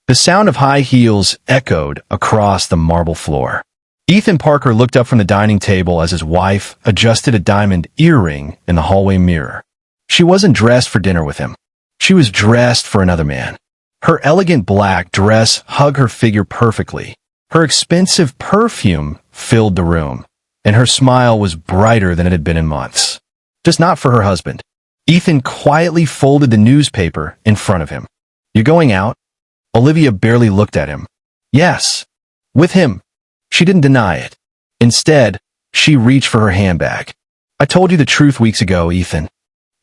The sound of high heels echoed across the marble floor. Ethan Parker looked up from the dining table as his wife adjusted a diamond earring in the hallway mirror. She wasn't dressed for dinner with him. She was dressed for another man. Her elegant black dress hugged her figure perfectly. Her expensive perfume filled the room, and her smile was brighter than it had been in months. Just not for her husband. Ethan quietly folded the newspaper in front of him. "You're going out?" Olivia barely looked at him. "Yes. With him." She didn't deny it. Instead, she reached for her handbag. "I told you the truth weeks ago, Ethan.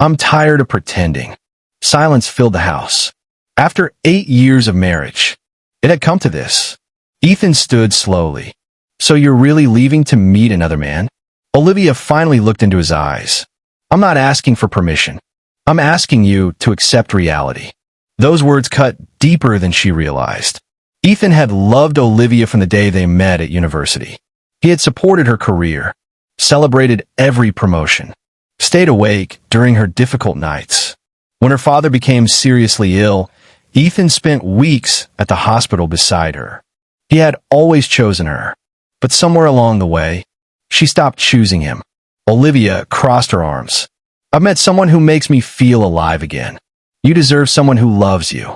I'm tired of pretending." Silence filled the house. After 8 years of marriage, it had come to this. Ethan stood slowly. "So you're really leaving to meet another man?" Olivia finally looked into his eyes. "I'm not asking for permission. I'm asking you to accept reality." Those words cut deeper than she realized. Ethan had loved Olivia from the day they met at university. He had supported her career, celebrated every promotion, stayed awake during her difficult nights. When her father became seriously ill, Ethan spent weeks at the hospital beside her. He had always chosen her, but somewhere along the way, she stopped choosing him. Olivia crossed her arms. "I've met someone who makes me feel alive again. You deserve someone who loves you.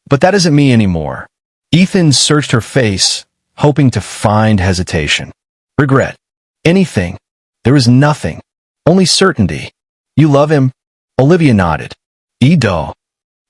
But that isn't me anymore." Ethan searched her face, hoping to find hesitation. Regret. Anything. There was nothing. Only certainty. "You love him?" Olivia nodded. "Edo.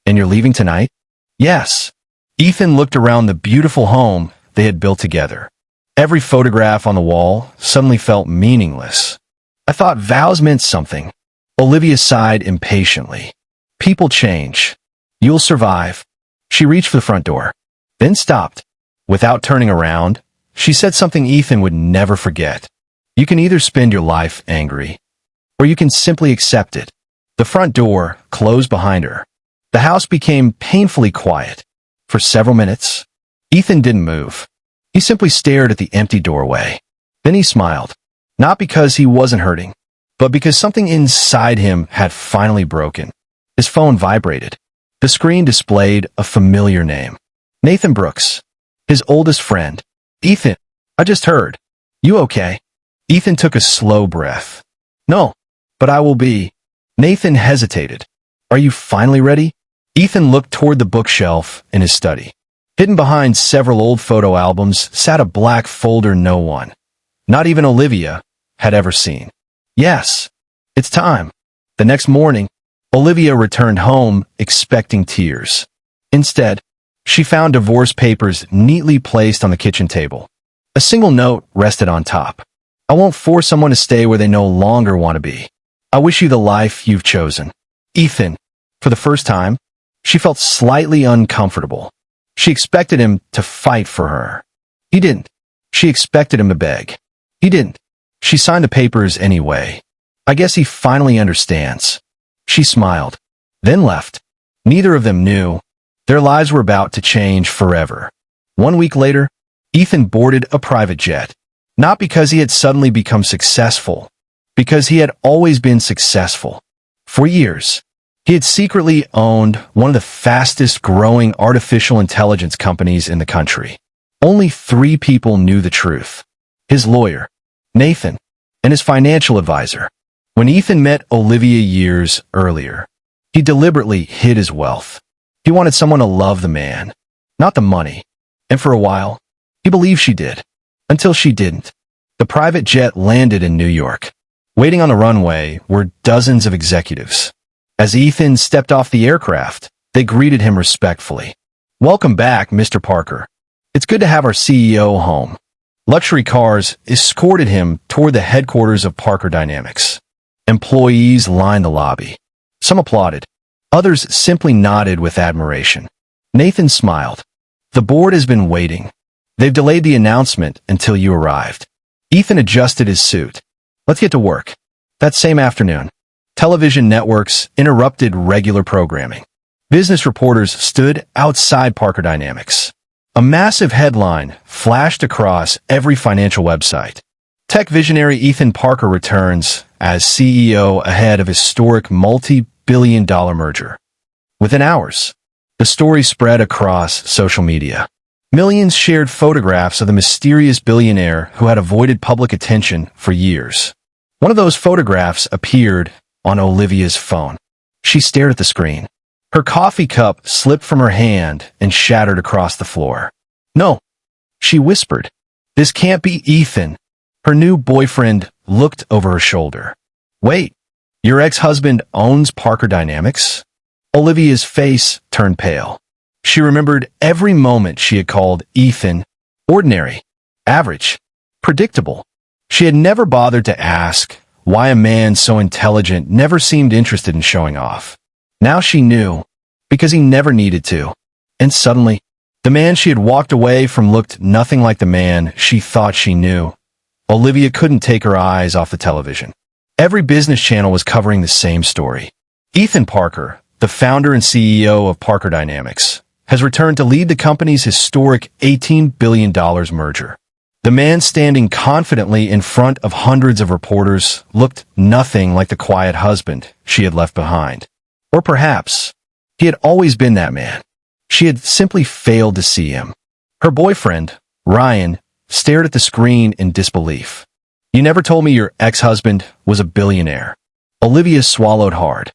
And you're leaving tonight?" "Yes." Ethan looked around the beautiful home they had built together. Every photograph on the wall suddenly felt meaningless. "I thought vows meant something." Olivia sighed impatiently. "People change. You'll survive." She reached for the front door, then stopped. Without turning around, she said something Ethan would never forget. "You can either spend your life angry, or you can simply accept it." The front door closed behind her. The house became painfully quiet. For several minutes, Ethan didn't move. He simply stared at the empty doorway. Then he smiled, not because he wasn't hurting, but because something inside him had finally broken. His phone vibrated. The screen displayed a familiar name. Nathan Brooks, his oldest friend. "Ethan, I just heard. You okay?" Ethan took a slow breath. "No, but I will be." Nathan hesitated. "Are you finally ready?" Ethan looked toward the bookshelf in his study. Hidden behind several old photo albums sat a black folder no one, not even Olivia, had ever seen. "Yes, it's time." The next morning, Olivia returned home expecting tears. Instead, she found divorce papers neatly placed on the kitchen table. A single note rested on top. "I won't force someone to stay where they no longer want to be. I wish you the life you've chosen." Ethan, for the first time, she felt slightly uncomfortable. She expected him to fight for her. He didn't. She expected him to beg. He didn't. She signed the papers anyway. "I guess he finally understands." She smiled, then left. Neither of them knew. Their lives were about to change forever. 1 week later, Ethan boarded a private jet. Not because he had suddenly become successful, because he had always been successful. For years, he had secretly owned one of the fastest growing artificial intelligence companies in the country. Only 3 people knew the truth: his lawyer, Nathan, and his financial advisor. When Ethan met Olivia years earlier, he deliberately hid his wealth. He wanted someone to love the man, not the money. And for a while, he believed she did, until she didn't. The private jet landed in New York. Waiting on the runway were dozens of executives. As Ethan stepped off the aircraft, they greeted him respectfully. "Welcome back, Mr. Parker. It's good to have our CEO home." Luxury cars escorted him toward the headquarters of Parker Dynamics. Employees lined the lobby. Some applauded. Others simply nodded with admiration. Nathan smiled. "The board has been waiting. They've delayed the announcement until you arrived." Ethan adjusted his suit. "Let's get to work." That same afternoon, television networks interrupted regular programming. Business reporters stood outside Parker Dynamics. A massive headline flashed across every financial website. Tech visionary Ethan Parker returns as CEO ahead of historic multi-billion-dollar merger. Within hours, The story spread across social media. Millions shared photographs of the mysterious billionaire who had avoided public attention for years. One of those photographs appeared on Olivia's phone. She stared at the screen. Her coffee cup slipped from her hand and shattered across the floor. "No," she whispered. "This can't be Ethan." Her new boyfriend looked over her shoulder. "Wait, your ex-husband owns Parker Dynamics?" Olivia's face turned pale. She remembered every moment she had called Ethan ordinary, average, predictable. She had never bothered to ask why a man so intelligent never seemed interested in showing off. Now she knew, because he never needed to. And suddenly, the man she had walked away from looked nothing like the man she thought she knew. Olivia couldn't take her eyes off the television. Every business channel was covering the same story. Ethan Parker, the founder and CEO of Parker Dynamics, has returned to lead the company's historic $18 billion merger. The man standing confidently in front of hundreds of reporters looked nothing like the quiet husband she had left behind. Or perhaps he had always been that man. She had simply failed to see him. Her boyfriend, Ryan, stared at the screen in disbelief. "You never told me your ex-husband was a billionaire." Olivia swallowed hard.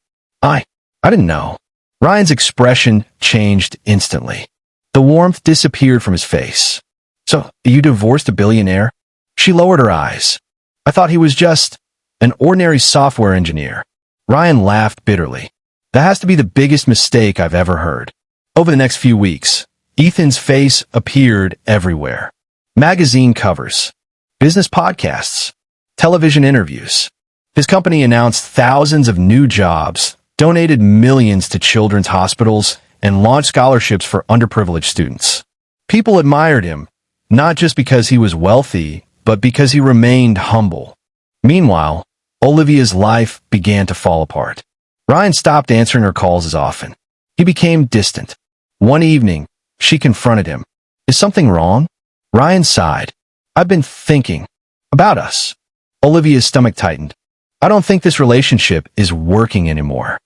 I didn't know." Ryan's expression changed instantly. The warmth disappeared from his face. "So, you divorced a billionaire?" She lowered her eyes. "I thought he was just an ordinary software engineer." Ryan laughed bitterly. "That has to be the biggest mistake I've ever heard." Over the next few weeks, Ethan's face appeared everywhere. Magazine covers, business podcasts, television interviews. His company announced thousands of new jobs, donated millions to children's hospitals, and launched scholarships for underprivileged students. People admired him, not just because he was wealthy, but because he remained humble. Meanwhile, Olivia's life began to fall apart. Ryan stopped answering her calls as often. He became distant. One evening, she confronted him. "Is something wrong?" Ryan sighed. "I've been thinking about us." Olivia's stomach tightened. "I don't think this relationship is working anymore."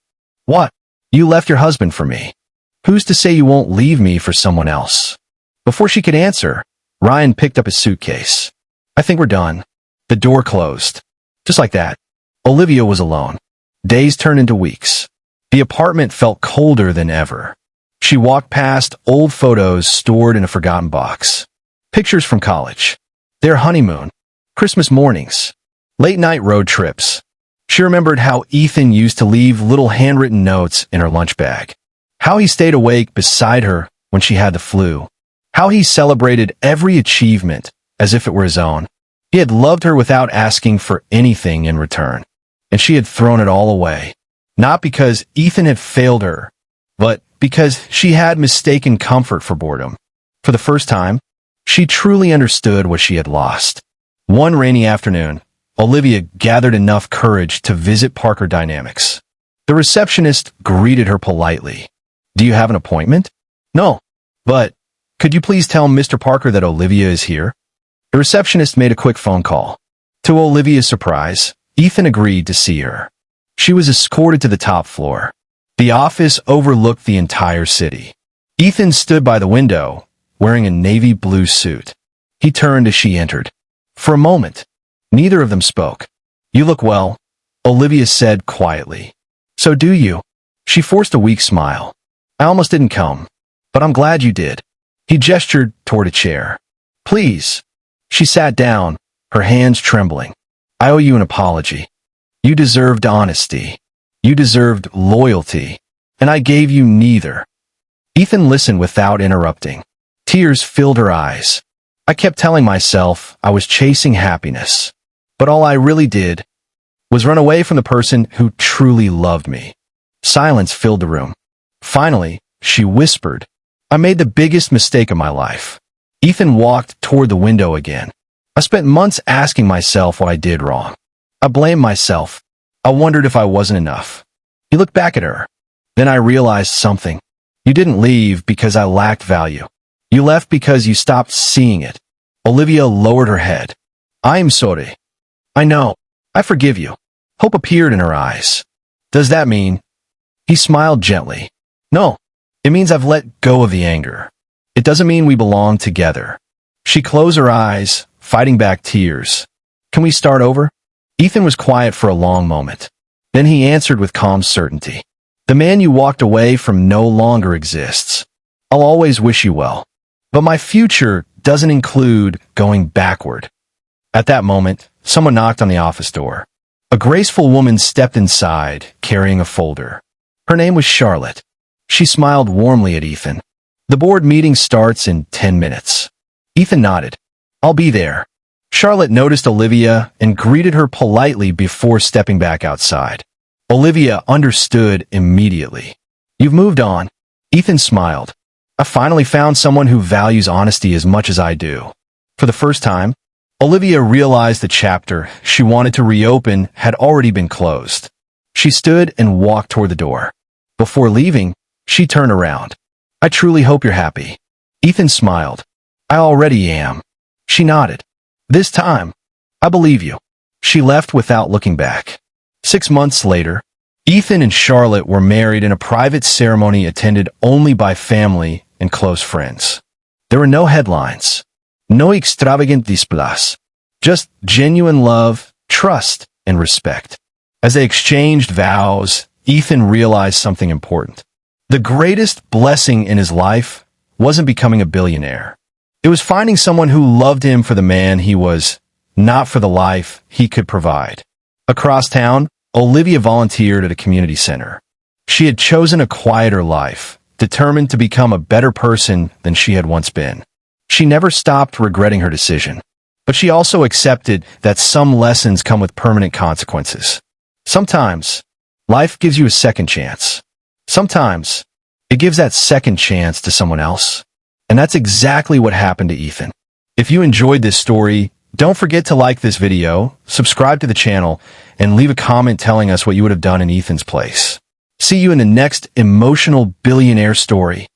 "What? You left your husband for me. Who's to say you won't leave me for someone else?" Before she could answer, Ryan picked up his suitcase. "I think we're done." The door closed. Just like that, Olivia was alone. Days turned into weeks. The apartment felt colder than ever. She walked past old photos stored in a forgotten box. Pictures from college, their honeymoon, Christmas mornings, late-night road trips. She remembered how Ethan used to leave little handwritten notes in her lunch bag. How he stayed awake beside her when she had the flu. How he celebrated every achievement as if it were his own. He had loved her without asking for anything in return. And she had thrown it all away. Not because Ethan had failed her, but because she had mistaken comfort for boredom. For the first time, she truly understood what she had lost. One rainy afternoon, Olivia gathered enough courage to visit Parker Dynamics. The receptionist greeted her politely. "Do you have an appointment?" "No, but could you please tell Mr. Parker that Olivia is here?" The receptionist made a quick phone call. To Olivia's surprise, Ethan agreed to see her. She was escorted to the top floor. The office overlooked the entire city. Ethan stood by the window, wearing a navy blue suit. He turned as she entered. For a moment, neither of them spoke. "You look well," Olivia said quietly. "So do you." She forced a weak smile. "I almost didn't come, but I'm glad you did." He gestured toward a chair. "Please." She sat down, her hands trembling. "I owe you an apology. You deserved honesty. You deserved loyalty, and I gave you neither." Ethan listened without interrupting. Tears filled her eyes. "I kept telling myself I was chasing happiness, but all I really did was run away from the person who truly loved me." Silence filled the room. Finally, she whispered, "I made the biggest mistake of my life." Ethan walked toward the window again. "I spent months asking myself what I did wrong. I blamed myself. I wondered if I wasn't enough." He looked back at her. "Then I realized something. You didn't leave because I lacked value. You left because you stopped seeing it." Olivia lowered her head. "I am sorry." "I know. I forgive you." Hope appeared in her eyes. "Does that mean—" He smiled gently. "No, It means I've let go of the anger. It doesn't mean we belong together. She closed her eyes, fighting back tears. Can we start over? Ethan was quiet for a long moment. Then he answered with calm certainty. The man you walked away from no longer exists. I'll always wish you well. But my future doesn't include going backward. At that moment, someone knocked on the office door. A graceful woman stepped inside, carrying a folder. Her name was Charlotte. She smiled warmly at Ethan. The board meeting starts in 10 minutes. Ethan nodded. I'll be there. Charlotte noticed Olivia and greeted her politely before stepping back outside. Olivia understood immediately. You've moved on. Ethan smiled. I finally found someone who values honesty as much as I do. For the first time, Olivia realized the chapter she wanted to reopen had already been closed. She stood and walked toward the door. Before leaving, she turned around. I truly hope you're happy. Ethan smiled. I already am. She nodded. This time, I believe you. She left without looking back. 6 months later, Ethan and Charlotte were married in a private ceremony attended only by family and close friends. There were no headlines, no extravagant displays, just genuine love, trust, and respect. As they exchanged vows, Ethan realized something important. The greatest blessing in his life wasn't becoming a billionaire. It was finding someone who loved him for the man he was, not for the life he could provide. Across town, Olivia volunteered at a community center. She had chosen a quieter life, determined to become a better person than she had once been. She never stopped regretting her decision, but she also accepted that some lessons come with permanent consequences. Sometimes, life gives you a second chance. Sometimes, it gives that second chance to someone else. And that's exactly what happened to Ethan. If you enjoyed this story, don't forget to like this video, subscribe to the channel, and leave a comment telling us what you would have done in Ethan's place. See you in the next emotional billionaire story.